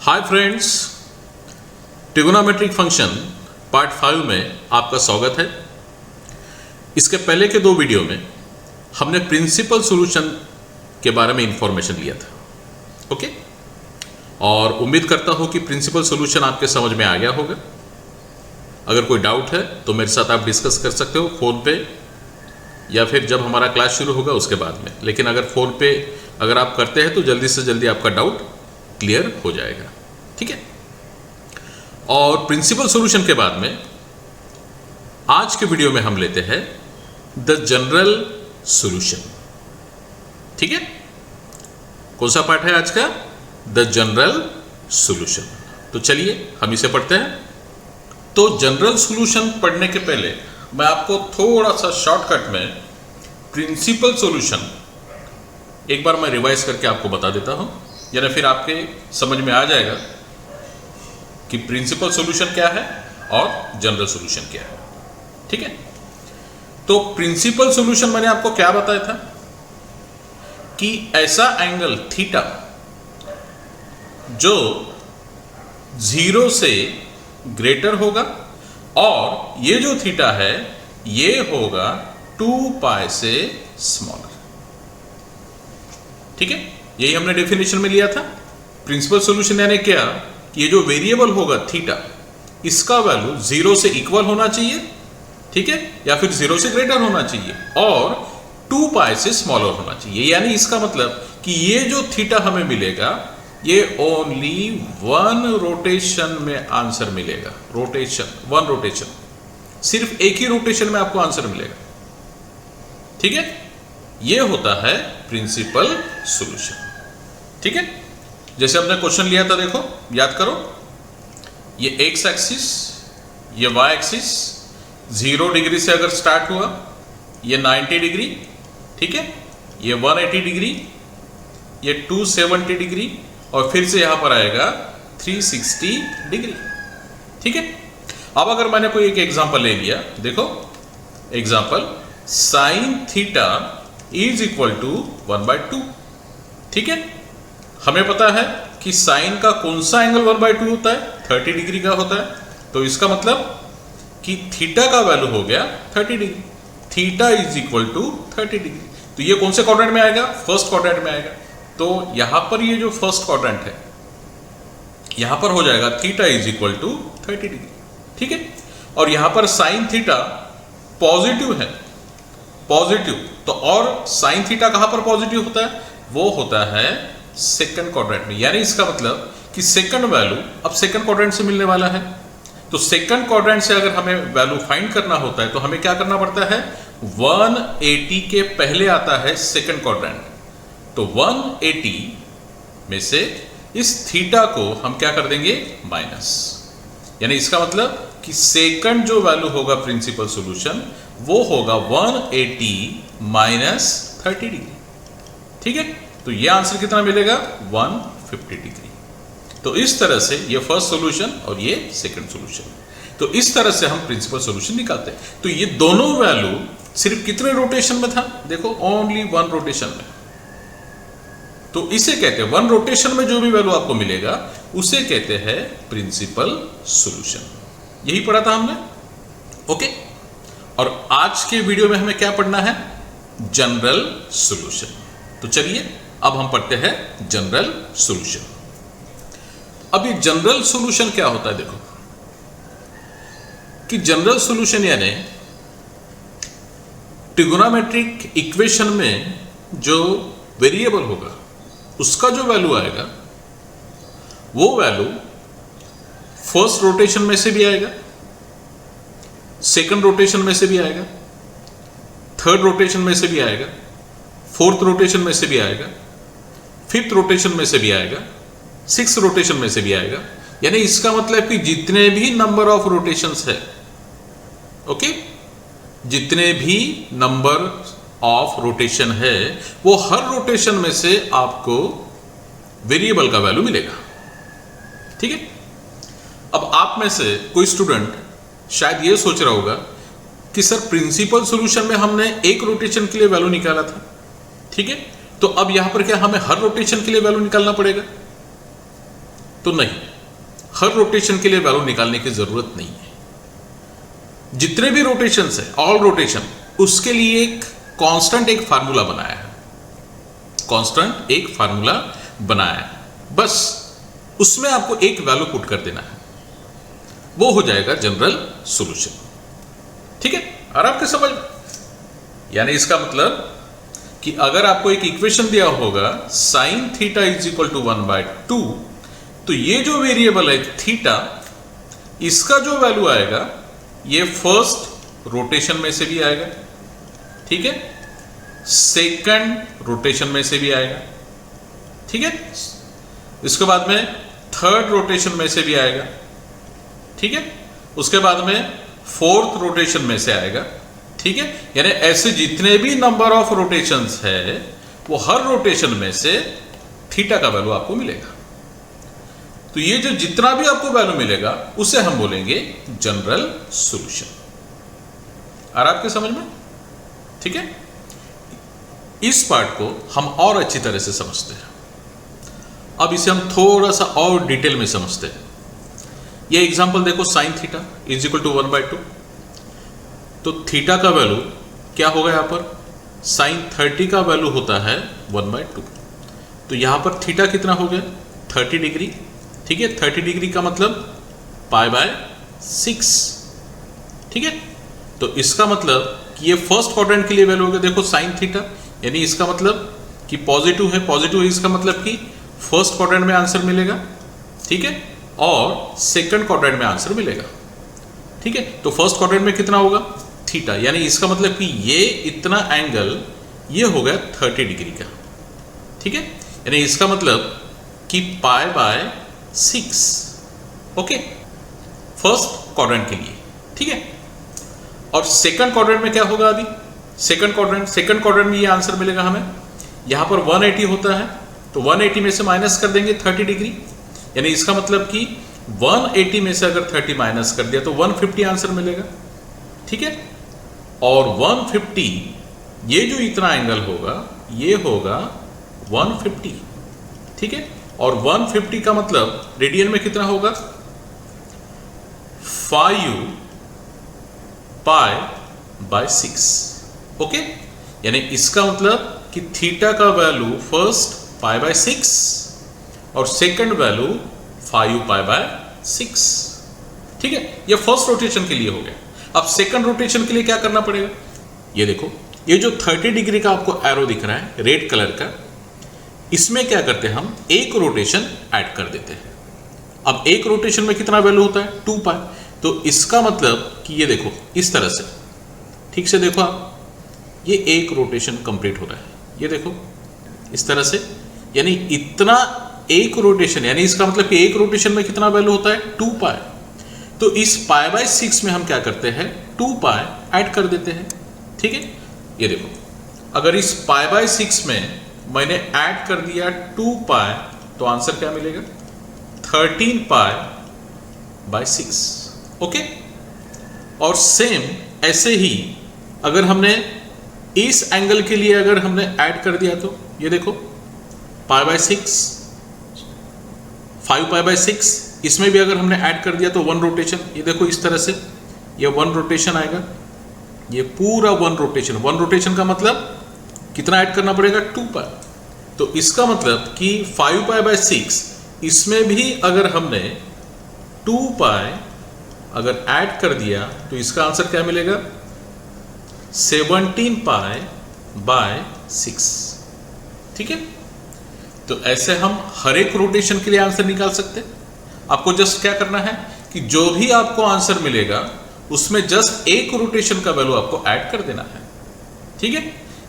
Hi friends, trigonometric function part 5 में आपका स्वागत है। इसके पहले के दो वीडियो में हमने प्रिंसिपल सॉल्यूशन के बारे में इंफॉर्मेशन लिया था, ओके। और उम्मीद करता हूँ कि प्रिंसिपल सॉल्यूशन आपके समझ में आ गया होगा। अगर कोई डाउट है तो मेरे साथ आप डिस्कस कर सकते हो फ़ोन पे या फिर जब हमारा क्लास शुरू होगा उसके बाद में। लेकिन अगर फ़ोन पे अगर आप करते हैं तो जल्दी से जल्दी आपका डाउट क्लियर हो जाएगा, ठीक है। और प्रिंसिपल सॉल्यूशन के बाद में आज के वीडियो में हम लेते हैं द जनरल सॉल्यूशन, ठीक है। कौन सा पार्ट है आज का? The general solution. तो चलिए हम इसे पढ़ते हैं। तो जनरल सॉल्यूशन पढ़ने के पहले मैं आपको थोड़ा सा शॉर्टकट में प्रिंसिपल सॉल्यूशन एक बार मैं रिवाइज करके आपको बता देता हूं, यानी फिर आपके समझ में आ जाएगा कि प्रिंसिपल सॉल्यूशन क्या है और जनरल सॉल्यूशन क्या है, ठीक है। तो प्रिंसिपल सॉल्यूशन मैंने आपको क्या बताया था कि ऐसा एंगल थीटा जो 0 से ग्रेटर होगा और ये जो थीटा है ये होगा 2 पाई से स्मॉलर, ठीक है। यही हमने डेफिनेशन में लिया था। प्रिंसिपल सॉल्यूशन यानी क्या कि ये जो वेरिएबल होगा थीटा, इसका वैल्यू 0 से इक्वल होना चाहिए, ठीक है, या फिर 0 से ग्रेटर होना चाहिए और 2 पाई से स्मॉलर होना चाहिए। यानी इसका मतलब कि ये जो थीटा हमें मिलेगा ये ओनली 1 रोटेशन में आंसर मिलेगा। रोटेशन, 1 रोटेशन, सिर्फ एक ही रोटेशन में आपको आंसर मिलेगा, ठीक है। ये होता है प्रिंसिपल सॉल्यूशन, ठीक है। जैसे हमने क्वेश्चन लिया था, देखो याद करो, ये एक्स एक्सिस, ये वाई एक्सिस 0 डिग्री से अगर स्टार्ट हुआ, ये 90 डिग्री, ठीक है, ये 180 डिग्री, ये 270 डिग्री और फिर से यहां पर आएगा 360 डिग्री, ठीक है। अब अगर मैंने कोई एक एग्जांपल ले लिया, देखो example sine theta is equal to 1/2, ठीक है। हमें पता है कि साइन का कौन सा एंगल 1/2 होता है? 30 डिग्री का होता है। तो इसका मतलब कि थीटा का वैल्यू हो गया 30 degree. Theta is equal to 30 degree. तो ये कौन से क्वाड्रेंट में आएगा? फर्स्ट क्वाड्रेंट में आएगा। तो यहां पर ये जो फर्स्ट क्वाड्रेंट है यहां पर हो जाएगा theta is equal to 30 degree, ठीक है। और यहां पर साइन थीटा पॉजिटिव है, पॉजिटिव। तो और साइन थीटा कहां पर पॉजिटिव होता है? वो होता है सेकंड क्वाड्रेंट में। यानी इसका मतलब कि सेकंड वैल्यू अब सेकंड क्वाड्रेंट से मिलने वाला है। तो सेकंड क्वाड्रेंट से अगर हमें वैल्यू फाइंड करना होता है तो हमें क्या करना पड़ता है? 180 के पहले आता है सेकंड क्वाड्रेंट। तो 180 में से इस थीटा को हम क्या कर देंगे? माइनस। यानी इसका मतलब कि सेकंड जो वैल्यू होगा प्रिंसिपल सॉल्यूशन वो होगा 180 माइनस 30 डिग्री, ठीक है। तो ये आंसर कितना मिलेगा? 150 डिग्री। तो इस तरह से ये फर्स्ट सॉल्यूशन और ये सेकंड सॉल्यूशन। तो इस तरह से हम प्रिंसिपल सॉल्यूशन निकालते हैं। तो ये दोनों वैल्यू सिर्फ कितने रोटेशन में था? देखो ओनली 1 रोटेशन में। तो इसे कहते हैं 1 रोटेशन में जो भी वैल्यू आपको मिलेगा उसे कहते हैं प्रिंसिपल सॉल्यूशन। यही पढ़ा था हमने, ओके। और आज के वीडियो में हमें क्या पढ़ना है? General solution. तो चलिए अब हम पढ़ते हैं जनरल सॉल्यूशन। अब ये जनरल सॉल्यूशन क्या होता है? देखो कि जनरल सॉल्यूशन यानी ट्रिगोनोमेट्रिक इक्वेशन में जो वेरिएबल होगा उसका जो वैल्यू आएगा वो वैल्यू फर्स्ट रोटेशन में से भी आएगा, सेकंड रोटेशन में से भी आएगा, थर्ड रोटेशन में से भी आएगा, फोर्थ रोटेशन में से भी आएगा, फिफ्थ रोटेशन में से भी आएगा, सिक्स्थ रोटेशन में से भी आएगा। यानी इसका मतलब कि जितने भी नंबर ऑफ रोटेशंस है, ओके, जितने भी नंबर ऑफ रोटेशन है वो हर रोटेशन में से आपको वेरिएबल का वैल्यू मिलेगा, ठीक है। अब आप में से कोई स्टूडेंट शायद ये सोच रहा होगा कि सर प्रिंसिपल सॉल्यूशन में हमने एक रोटेशन के लिए वैल्यू निकाला था, ठीक है, तो अब यहां पर क्या हमें हर रोटेशन के लिए वैल्यू निकालना पड़ेगा? तो नहीं, हर रोटेशन के लिए वैल्यू निकालने की जरूरत नहीं है। जितने भी रोटेशंस है, ऑल रोटेशन, उसके लिए एक कांस्टेंट एक फार्मूला बनाया है, कांस्टेंट एक फार्मूला बनाया है, बस उसमें आपको एक वैल्यू पुट कर देना है, वो हो जाएगा जनरल सॉल्यूशन। ठीक है, और आपके समझ, यानी इसका मतलब कि अगर आपको एक इक्वेशन दिया होगा sin theta is equal to 1/2, तो ये जो वेरिएबल है थीटा, इसका जो वैल्यू आएगा ये फर्स्ट रोटेशन में से भी आएगा, ठीक है, सेकंड रोटेशन में से भी आएगा, ठीक है, इसके बाद में थर्ड रोटेशन में से भी आएगा, ठीक है, उसके बाद में फोर्थ रोटेशन में से आएगा, ठीक है, यानी ऐसे जितने भी नंबर ऑफ रोटेशंस है वो हर रोटेशन में से थीटा का वैल्यू आपको मिलेगा। तो ये जो जितना भी आपको वैल्यू मिलेगा उसे हम बोलेंगे जनरल सॉल्यूशन। और आपके समझ में, ठीक है, इस पार्ट को हम और अच्छी तरह से समझते हैं। अब इसे हम थोड़ा सा और डिटेल में समझते हैं। ये एग्जांपल देखो, sine theta is equal to 1/2, तो थीटा का वैल्यू क्या होगा यहाँ पर, साइन 30 का वैल्यू होता है 1/2, तो यहाँ पर थीटा कितना हो गया 30 डिग्री, ठीक है, 30 डिग्री का मतलब π/6, ठीक है, तो इसका मतलब कि ये फर्स्ट क्वाड्रेंट के लिए वैल्यू हो गया, देखो साइन थीटा, यानी इसका मतलब कि पॉजिटिव है, पॉजिटिव है, इसका मतलब कि फर्स्ट क्वाड्रेंट में आंसर मिलेगा, ठीक है, और सेकंड क्वाड्रेंट में आंसर मिलेगा, ठीक है, तो फर्स्ट क्वाड्रेंट में कितना होगा थीटा, यानी इसका मतलब कि ये इतना एंगल ये हो गया 30 डिग्री का, ठीक है, यानी इसका मतलब कि π/6, ओके, फर्स्ट क्वाड्रेंट के लिए, ठीक है, और सेकंड क्वाड्रेंट में क्या होगा, अभी सेकंड क्वाड्रेंट में ये आंसर मिलेगा हमें, यहां पर 180 होता है, तो 180 में से माइनस कर देंगे 30 डिग्री, यानी इसका मतलब कि 180 में से अगर 30 माइनस कर दिया तो 150 आंसर मिलेगा, ठीक है, और 150 ये जो इतना एंगल होगा ये होगा 150, ठीक है, और 150 का मतलब रेडियन में कितना होगा 5π/6, ओके, यानी इसका मतलब कि थीटा का वैल्यू फर्स्ट π/6 और सेकंड वैल्यू 5π/6, ठीक है, ये फर्स्ट रोटेशन के लिए हो गया। अब सेकंड रोटेशन के लिए क्या करना पड़ेगा, ये देखो, ये जो 30 डिग्री का आपको एरो दिख रहा है रेड कलर का, इसमें क्या करते हैं हम एक रोटेशन ऐड कर देते हैं। अब एक रोटेशन में कितना वैल्यू होता है 2π, तो इसका मतलब कि ये देखो इस तरह से, ठीक से देखो आप, ये एक रोटेशन कंप्लीट हो रहा है, ये देखो इस तरह से, यानी इतना एक रोटेशन, यानी इसका मतलब कि एक रोटेशन में कितना वैल्यू होता है 2π, तो इस π/6 में हम क्या करते हैं 2π ऐड कर देते हैं, ठीक है, ये देखो, अगर इस π/6 में मैंने ऐड कर दिया 2π तो आंसर क्या मिलेगा 13π/6, ओके, और सेम ऐसे ही अगर हमने इस एंगल के लिए अगर हमने ऐड कर दिया तो ये देखो π/6, 5π/6, इसमें भी अगर हमने ऐड कर दिया तो 1 रोटेशन, ये देखो इस तरह से ये 1 रोटेशन आएगा, ये पूरा 1 रोटेशन, 1 रोटेशन का मतलब कितना ऐड करना पड़ेगा 2π, तो इसका मतलब कि 5π/6 इसमें भी अगर हमने 2π अगर ऐड कर दिया तो इसका आंसर क्या मिलेगा 17π/6, ठीक है, तो ऐसे हम हर एक रोटेशन के लिए आंसर निकाल सकते हैं। आपको जस्ट क्या करना है कि जो भी आपको आंसर मिलेगा उसमें जस्ट एक रोटेशन का वैल्यू आपको ऐड कर देना है, ठीक है,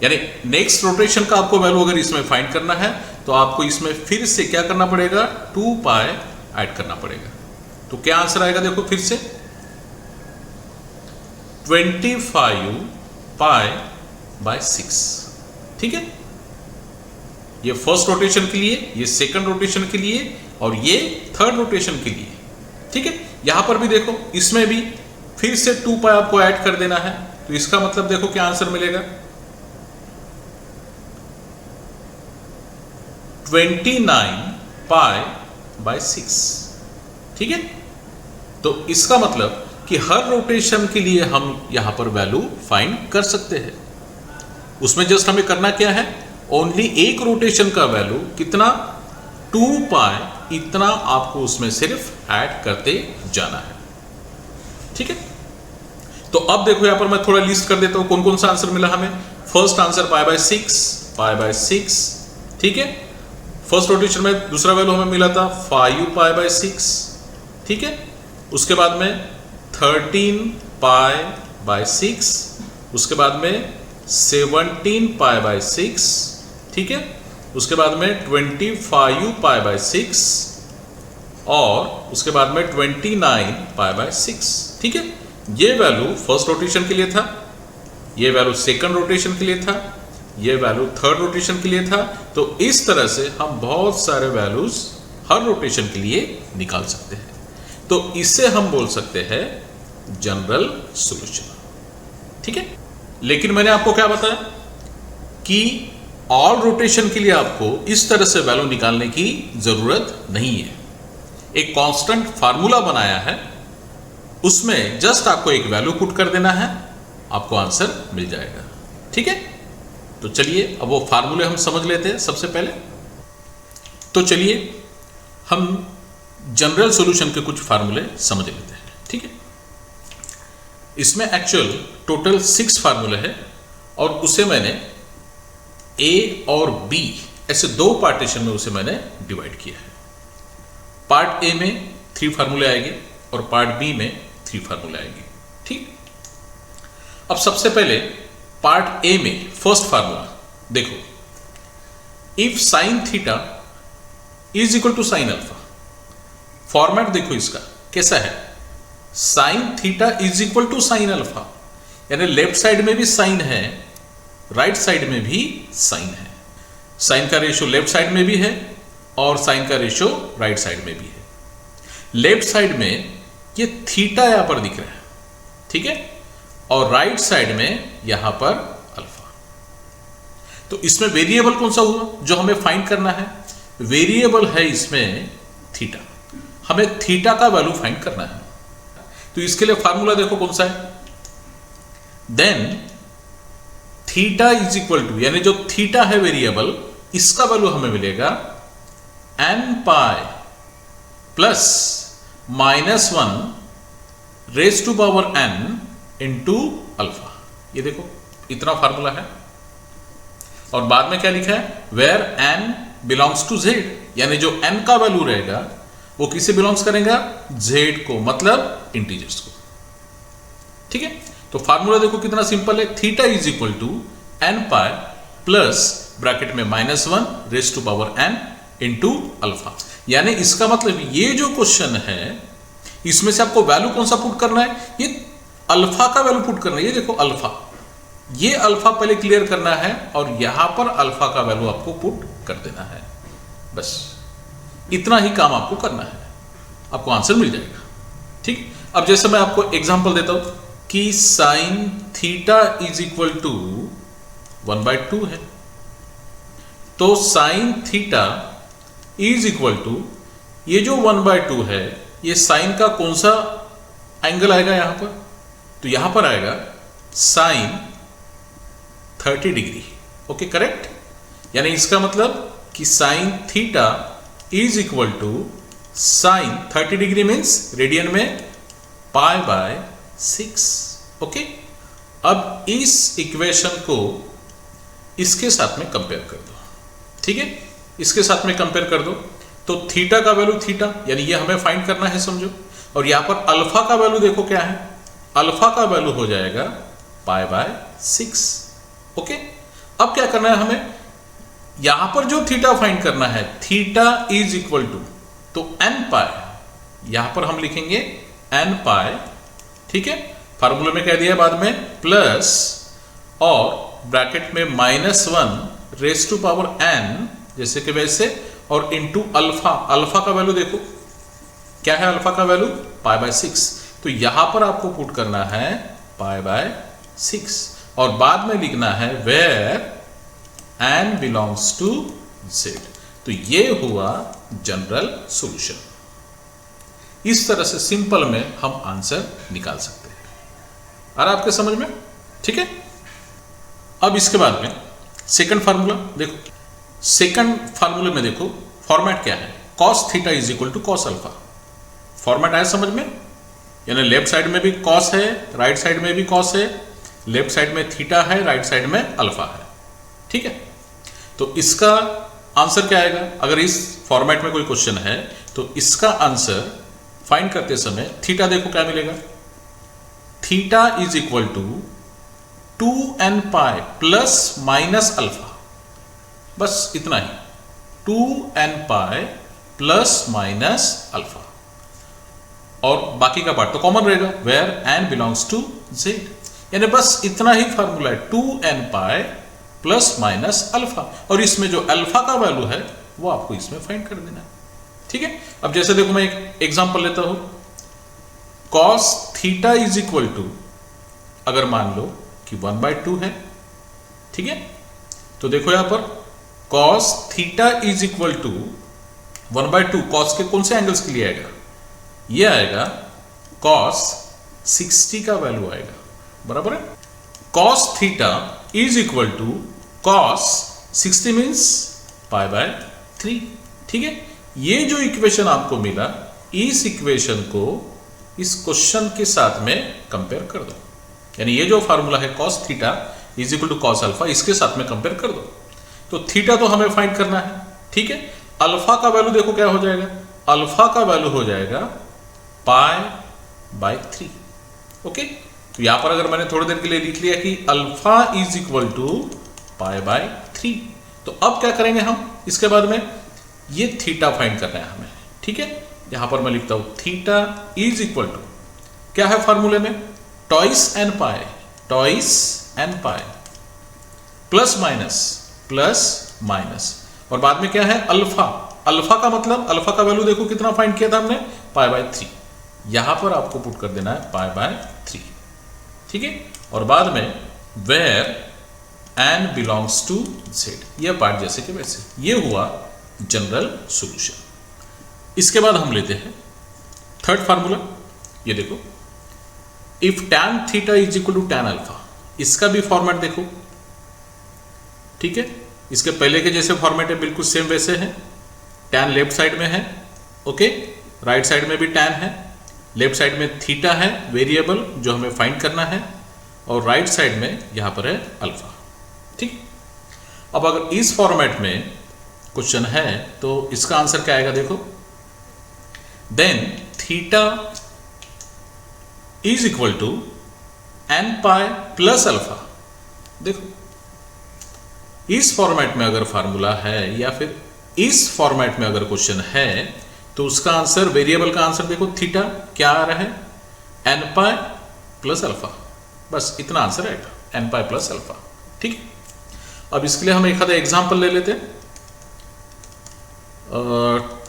यानी नेक्स्ट रोटेशन का आपको वैल्यू अगर इसमें फाइंड करना है तो आपको इसमें फिर से क्या करना पड़ेगा 2π ऐड करना पड़ेगा, तो क्या आंसर आएगा देखो फिर से 25π/6, ठीक है, ये फर्स्ट रोटेशन के लिए, ये सेकंड रोटेशन के लिए और ये थर्ड रोटेशन के लिए, ठीक है, यहां पर भी देखो इसमें भी फिर से 2π आपको ऐड कर देना है, तो इसका मतलब देखो क्या आंसर मिलेगा 29π/6, 6। ठीक है, तो इसका मतलब कि हर रोटेशन के लिए हम यहां पर वैल्यू फाइंड कर सकते हैं। उसमें जस्ट हमें करना क्या है, ओनली एक रोटेशन का वैल्यू कितना 2 पाई, इतना आपको उसमें सिर्फ ऐड करते जाना है। ठीक है, तो अब देखो यहां पर मैं थोड़ा लिस्ट कर देता हूं कौन कौन सा आंसर मिला हमें। First answer pi by 6। ठीक है, फर्स्ट रोटेशन में दूसरा वैल्यू हमें मिला था 5 पाई बाय 6। ठीक है, उसके बाद में 13 पाई बाय 6, उसके बाद में 17 पाई बाय 6। ठीक है, उसके बाद में 25 पाई बाय 6 और उसके बाद में 29 पाई बाय 6। ठीक है, ये वैल्यू फर्स्ट रोटेशन के लिए था, ये वैल्यू सेकंड रोटेशन के लिए था, ये वैल्यू थर्ड रोटेशन के लिए था। तो इस तरह से हम बहुत सारे वैल्यूज हर रोटेशन के लिए निकाल सकते हैं। तो इससे हम बोल सकते हैं जनरल सॉल्यूशन। ठीक है, लेकिन मैंने आपको क्या बताया कि ऑल रोटेशन के लिए आपको इस तरह से वैल्यू निकालने की जरूरत नहीं है। एक कांस्टेंट फार्मूला बनाया है, उसमें जस्ट आपको एक वैल्यू पुट कर देना है, आपको आंसर मिल जाएगा। ठीक है, तो चलिए अब वो फार्मूले हम समझ लेते हैं सबसे पहले। तो चलिए हम जनरल सॉल्यूशन के कुछ फार्मूले समझ लेते हैं। ठीक है, इसमें एक्चुअल टोटल 6 फार्मूले हैं और उसे मैंने ए और बी ऐसे 2 पार्टीशन में उसे मैंने डिवाइड किया है। पार्ट ए में 3 फार्मूले आएंगे और पार्ट बी में 3 फार्मूले आएंगे। ठीक, अब सबसे पहले पार्ट ए में फर्स्ट फार्मूला देखो, if sine theta is equal to sine alpha. Format देखो इसका कैसा है, sine theta is equal to sine alpha, यानी लेफ्ट साइड में भी साइन है, राइट साइड में भी साइन है। साइन का रेशियो लेफ्ट साइड में भी है और साइन का रेशियो राइट साइड में भी है। लेफ्ट साइड में ये थीटा यहां पर दिख रहा है, ठीक है, और राइट साइड में यहां पर अल्फा। तो इसमें वेरिएबल कौन सा हुआ जो हमें फाइंड करना है? वेरिएबल है इसमें थीटा, हमें थीटा का वैल्यू फाइंड करना है। तो इसके लिए फार्मूला देखो कौन सा है, then theta is equal to, यानी जो थीटा है वेरिएबल, इसका वैल्यू हमें मिलेगा n pi plus -1 raise to power n into alpha. ये देखो इतना फार्मूला है और बाद में क्या लिखा है, where n belongs to z, यानी जो n का वैल्यू रहेगा वो किसे बिलोंग्स करेगा, z को, मतलब इंटीजर्स को। ठीक है, तो फार्मूला देखो कितना सिंपल है, theta is equal to n pi plus bracket में -1 raise to power n into alpha. यानी इसका मतलब ये जो क्वेश्चन है इसमें से आपको वैल्यू कौन सा पुट करना है, ये अल्फा का वैल्यू पुट करना है। ये देखो अल्फा, ये अल्फा पहले क्लियर करना है और यहां पर अल्फा का वैल्यू आपको पुट कर देना है। बस इतना ही काम आपको करना है, आपको आंसर मिल जाएगा। ठीक, अब जैसे मैं आपको एग्जांपल देता हूं कि sine theta is equal to 1/2 है, तो sine theta is equal to, ये जो 1/2 है ये साइन का कौन सा एंगल आएगा यहां पर, तो यहां पर आएगा साइन 30 डिग्री। ओके, करेक्ट, यानी इसका मतलब कि sine theta is equal to sine 30 degree means radian में π/6। ओके, अब इस इक्वेशन को इसके साथ में कंपेयर कर दो। ठीक है, इसके साथ में कंपेयर कर दो तो थीटा का वैल्यू थीटा, यानी ये हमें फाइंड करना है समझो, और यहां पर अल्फा का वैल्यू देखो क्या है, अल्फा का वैल्यू हो जाएगा π/6। ओके, अब क्या करना है हमें, यहां पर जो थीटा फाइंड करना है, थीटा इज इक्वल टू, तो n पाई, यहां पर हम लिखेंगे n पाई। ठीक है, फार्मूले में कह दिया बाद में प्लस और ब्रैकेट में -1 रेज टू पावर n, जैसे कि वैसे, और इंटू अल्फा। अल्फा का वैल्यू देखो क्या है, अल्फा का वैल्यू π/6, तो यहां पर आपको पुट करना है π/6 और बाद में लिखना है where n belongs to z। तो ये हुआ जनरल सॉल्यूशन। इस तरह से सिंपल में हम आंसर निकाल सकते हैं। आ रहा आपके समझ में? ठीक है। अब इसके बाद में सेकंड फार्मूला देखो। सेकंड फार्मूले में देखो फॉर्मेट क्या है, cos theta is equal to cos alpha. Format आया समझ में? यानी लेफ्ट साइड में भी कॉस है, राइट साइड में भी कॉस है, लेफ्ट साइड में थीटा है, राइट साइड में अल्फा है। ठीक है। तो इसका आंसर क्या आएगा? अगर इस फॉर्मेट में कोई क्वेश्चन है तो इसका आंसर फाइंड करते समय थीटा देखो क्या मिलेगा, theta is equal to 2n pi plus minus alpha. बस इतना ही, 2n pi plus minus alpha, और बाकी का पार्ट तो कॉमन रहेगा, where n belongs to z। यानी बस इतना ही फार्मूला है, 2n pi plus minus alpha, और इसमें जो अल्फा का वैल्यू है वो आपको इसमें फाइंड कर देना है। ठीक है। अब जैसे देखो मैं एक एग्जांपल लेता हूं, cos theta is equal to, अगर मान लो कि 1/2 है। ठीक है। तो देखो यहां पर cos theta is equal to 1/2, cos के कौन से एंगल्स के लिए आएगा? ये आएगा कॉस 60 का वैल्यू आएगा, बराबर है। Cos theta is equal to cos 60 means π/3। ठीक है। ये जो इक्वेशन आपको मिला, इस इक्वेशन को इस क्वेश्चन के साथ में कंपेयर कर दो। यानी ये जो फार्मूला है cos theta is equal to cos alpha, इसके साथ में कंपेयर कर दो। तो थीटा तो हमें फाइंड करना है। ठीक है। अल्फा का वैल्यू देखो क्या हो जाएगा, अल्फा का वैल्यू हो जाएगा π/3। ओके। तो यहां पर अगर मैंने थोड़ी देर के लिए लिख लिया कि अल्फा इज इक्वल टू π/3, तो अब क्या करेंगे हम इसके बाद में, ये थीटा फाइंड करना है हमें। ठीक है। यहां पर मैं लिखता हूं थीटा इज इक्वल टू, क्या है फार्मूले में, twice n pi plus minus, और बाद में क्या है अल्फा। अल्फा का मतलब, अल्फा का वैल्यू देखो कितना फाइंड किया था हमने, π/3। यहां पर आपको पुट कर देना है π/3। ठीक है। और बाद में where n belongs to z, यह पार्ट जैसे कि वैसे। ये हुआ जनरल सॉल्यूशन। इसके बाद हम लेते हैं थर्ड फार्मूला। ये देखो, if tan theta is equal to tan alpha, इसका भी फॉर्मेट देखो। ठीक है। इसके पहले के जैसे फॉर्मेट है, बिल्कुल सेम वैसे है। tan लेफ्ट साइड में है, ओके, राइट साइड में भी tan है, लेफ्ट साइड में थीटा है वेरिएबल जो हमें फाइंड करना है, और राइट साइड में यहां पर है अल्फा। ठीक। अब अगर इस फॉर्मेट में क्वेश्चन है तो इसका आंसर क्या आएगा देखो, then theta is equal to n pi plus alpha. देखो इस फॉर्मेट में अगर फार्मूला है या फिर इस फॉर्मेट में अगर क्वेश्चन है तो उसका आंसर, वेरिएबल का आंसर देखो, थीटा क्या आ रहा है, n पाई प्लस अल्फा। बस इतना आंसर आएगा, n पाई प्लस अल्फा। ठीक है। अब इसके लिए हम एक आधा एग्जांपल ले लेते हैं।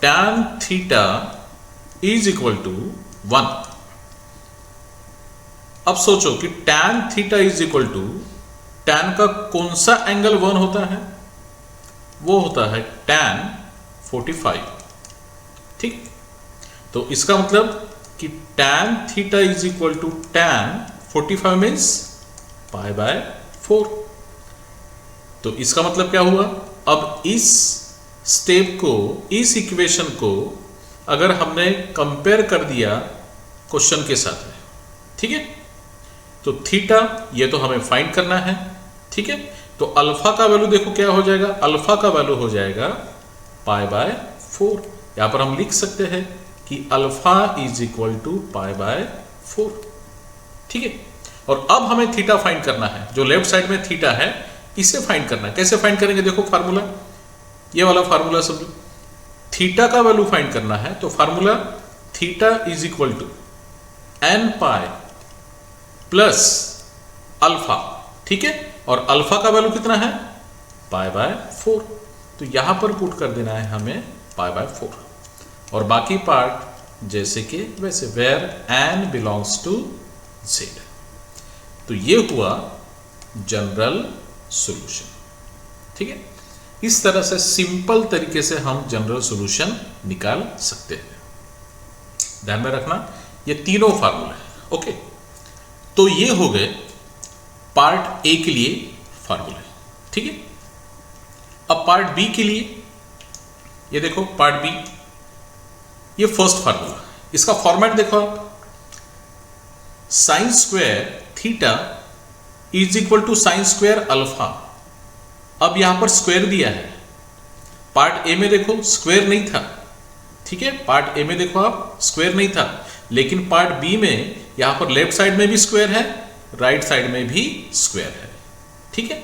tan theta is equal to 1। अब सोचो कि tan theta is equal to, tan का कौन सा एंगल 1 होता है, वो होता है tan 45। ठीक। तो इसका मतलब कि tan theta is equal to tan 45 means π/4। तो इसका मतलब क्या हुआ, अब इस स्टेप को, इस इक्वेशन को अगर हमने कंपेयर कर दिया क्वेश्चन के साथ में, ठीक है, तो थीटा ये तो हमें फाइंड करना है। ठीक है। तो अल्फा का वैल्यू देखो क्या हो जाएगा, अल्फा का वैल्यू हो जाएगा π/4। यहां पर हम लिख सकते हैं कि अल्फा इज इक्वल टू π/4। ठीक है। और अब हमें थीटा फाइंड करना है, जो लेफ्ट साइड में थीटा है इसे फाइंड करना है। कैसे फाइंड करेंगे देखो, फार्मूला, ये वाला फार्मूला समझो। थीटा का वैल्यू फाइंड करना है तो formula theta is equal to n pi plus alpha. ठीक है। और अल्फा का वैल्यू कितना है, π/4। तो यहां पर पुट कर देना है हमें π/4, और बाकी पार्ट जैसे कि वैसे, where n belongs to z। तो ये हुआ जनरल सॉल्यूशन। ठीक है। इस तरह से सिंपल तरीके से हम जनरल सॉल्यूशन निकाल सकते हैं। ध्यान में रखना ये तीनों फार्मूले हैं। ओके, तो ये हो गए पार्ट ए के लिए फार्मूले। ठीक है, अब पार्ट बी के लिए ये देखो, पार्ट बी ये फर्स्ट फार्मूला, इसका फॉर्मेट देखो आप, sine square theta is equal to sine square alpha. अब यहां पर स्क्वायर दिया है, पार्ट ए में देखो स्क्वायर नहीं था। ठीक है, पार्ट ए में देखो आप स्क्वायर नहीं था, लेकिन पार्ट बी में यहां पर लेफ्ट साइड में भी स्क्वायर है, राइट साइड में भी स्क्वायर है। ठीक है,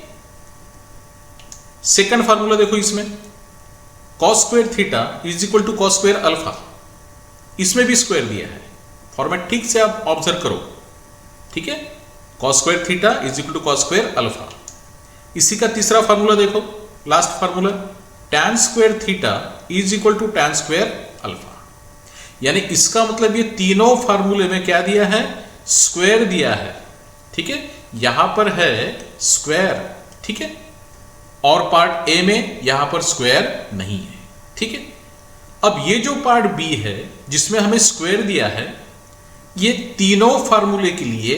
सेकंड फार्मूला देखो, इसमें cos square theta is equal to cos square alpha, इसमें भी स्क्वायर दिया है। फॉर्मेट ठीक से आप ऑब्जर्व करो। ठीक है, cos square theta is equal to cos square alpha. इसी का तीसरा फार्मूला देखो, last formula, tan square theta is equal to tan square alpha. यानी इसका मतलब ये तीनों फार्मूले में क्या दिया है, स्क्वायर दिया है। ठीक है, यहां पर है स्क्वायर। ठीक है, और पार्ट ए में यहां पर स्क्वायर नहीं है। ठीक है, अब ये जो पार्ट बी है जिसमें हमें स्क्वायर दिया है, ये तीनों फार्मूले के लिए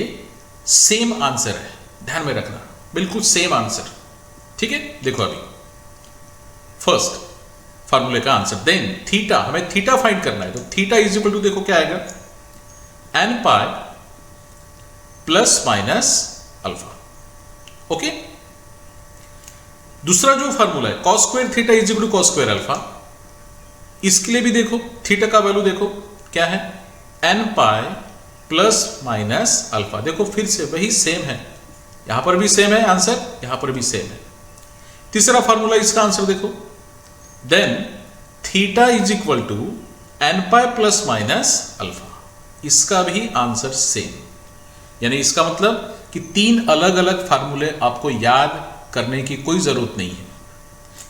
सेम आंसर है। ध्यान में रखना, बिल्कुल सेम आंसर। ठीक है, देखो अभी फर्स्ट फार्मूले का आंसर, देन थीटा, हमें थीटा फाइंड करना है, तो थीटा इज इक्वल टू देखो क्या आएगा, n pi plus minus alpha. Okay, दूसरा जो फार्मूला है cos square theta is equal to cos square alpha, इसके लिए भी देखो थीटा का वैल्यू देखो क्या है, N pi plus minus alpha. देखो फिर से वही सेम है, यहां पर भी सेम है आंसर, यहां पर भी सेम है। तीसरा फार्मूला, इसका आंसर देखो, then theta is equal to N pi plus minus alpha, इसका भी आंसर सेम। यानी इसका मतलब कि तीन अलग अलग फार्मूले आपको याद करने की कोई जरूरत नहीं है।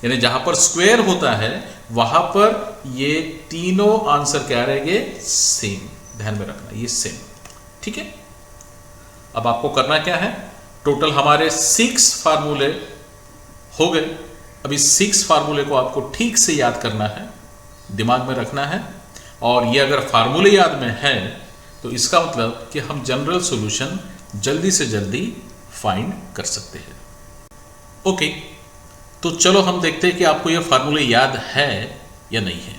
यानी जहां पर स्क्वायर होता है वहां पर ये तीनों आंसर क्या रहेंगे, सेम। ध्यान में रखना ये सेम। ठीक है, अब आपको करना क्या है, टोटल हमारे 6 फार्मूले हो गए। अभी 6 फार्मूले को आपको ठीक से याद करना है, दिमाग में रखना है, और ये अगर फार्मूले याद में है तो इसका मतलब कि हम जनरल सॉल्यूशन जल्दी से जल्दी फाइंड कर सकते हैं। ओके, तो चलो हम देखते हैं कि आपको ये फार्मूले याद है या नहीं है।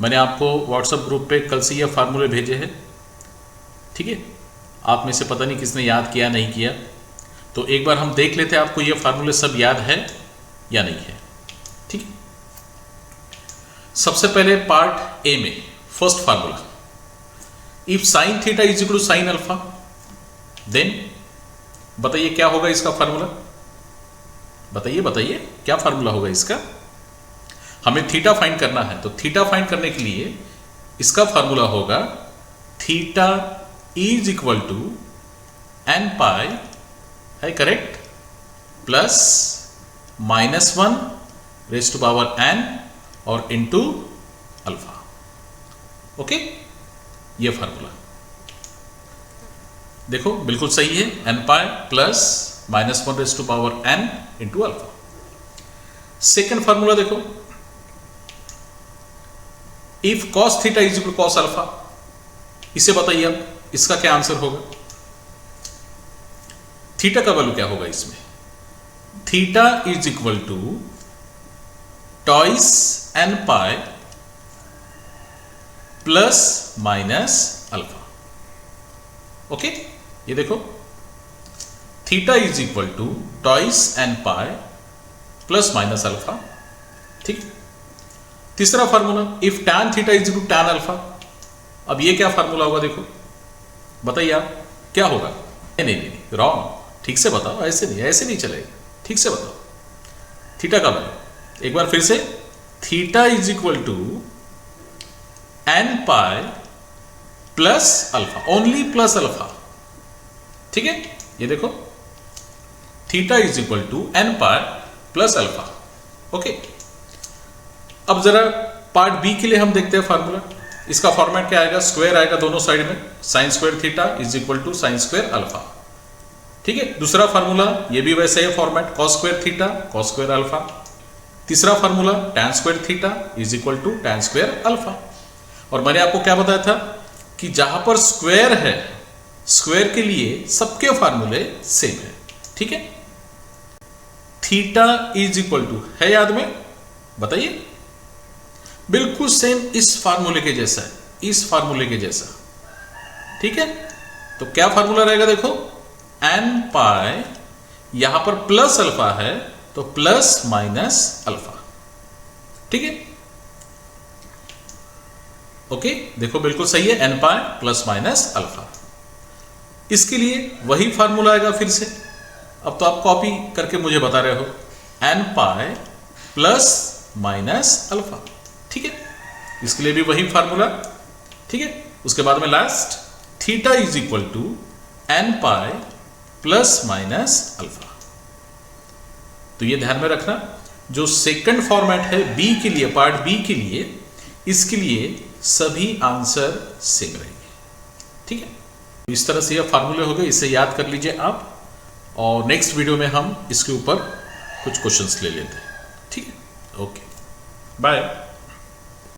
मैंने आपको व्हाट्सएप ग्रुप पे कल से ये फार्मूले भेजे हैं। ठीक है, आप में से पता नहीं किसने याद किया नहीं किया, तो एक बार हम देख लेते हैं आपको ये फार्मूले सब याद है या नहीं है। ठीक है, सबसे पहले पार्ट ए में first formula, if sine theta is equal to sine alpha, then बताइए क्या होगा इसका फार्मूला, बताइए बताइए क्या फार्मूला होगा इसका। हमें थीटा फाइंड करना है, तो थीटा फाइंड करने के लिए इसका फार्मूला होगा theta is equal to N pi, है correct, plus -1 raise to power n और इनटू अल्फा। ओके, ये फार्मूला देखो बिल्कुल सही है, N pi plus -1 raise to power n into alpha. Second formula देखो, if cos theta is equal cos alpha, इसे बताइए अब इसका क्या आंसर होगा। थीटा का वैल्यू क्या होगा इसमें, theta is equal to twice n pi plus minus alpha. Okay, ये देखो theta is equal to twice n pi plus minus alpha. ठीक, तीसरा formula, if tan theta is equal to tan alpha. अब ये क्या फार्मूला होगा, देखो बताइए आप क्या होगा। नहीं नहीं नहीं, रॉन्ग, ठीक से बताओ, ऐसे नहीं, ऐसे नहीं चलेगा, ठीक से बताओ। थीटा का वैल्यू एक बार फिर से, theta is equal to N pi plus alpha, only plus alpha. ठीक है, ये देखो theta is equal to N pi plus alpha. Okay, अब जरा पार्ट बी के लिए हम देखते हैं फार्मूला। इसका फॉर्मेट क्या आएगा, स्क्वायर आएगा दोनों साइड में, sine square theta is equal to sine square alpha. ठीक है, दूसरा फार्मूला ये भी वैसे है format, cos square theta cos square alpha. तीसरा formula tan square theta is equal to tan square alpha. और मैंने आपको क्या बताया था कि जहां पर स्क्वायर है, स्क्वायर के लिए सबके फार्मूले सेम है, ठीक है। थीटा इज इक्वल टू है, याद में बताइए, बिल्कुल सेम इस फार्मूले के जैसा है, इस फार्मूले के जैसा, ठीक है। तो क्या फार्मूला रहेगा, देखो n पाई, यहां पर प्लस अल्फा है तो प्लस माइनस अल्फा, ठीक है। ओके, देखो बिल्कुल सही है, n pi plus minus alpha. इसके लिए वही फार्मूला आएगा फिर से। अब तो आप कॉपी करके मुझे बता रहे हो, n pi plus minus alpha, ठीक है। इसके लिए भी वही फार्मूला, ठीक है। उसके बाद में last theta is equal to n pi plus minus alpha. तो ये ध्यान में रखना, जो सेकंड फॉर्मेट है बी के लिए, पार्ट बी के लिए, इसके लिए सभी आंसर सेम रहेंगे, ठीक है। इस तरह से ये फार्मूले हो गए, इसे याद कर लीजिए आप, और नेक्स्ट वीडियो में हम इसके ऊपर कुछ क्वेश्चंस ले लेते हैं, ठीक है। Okay, bye.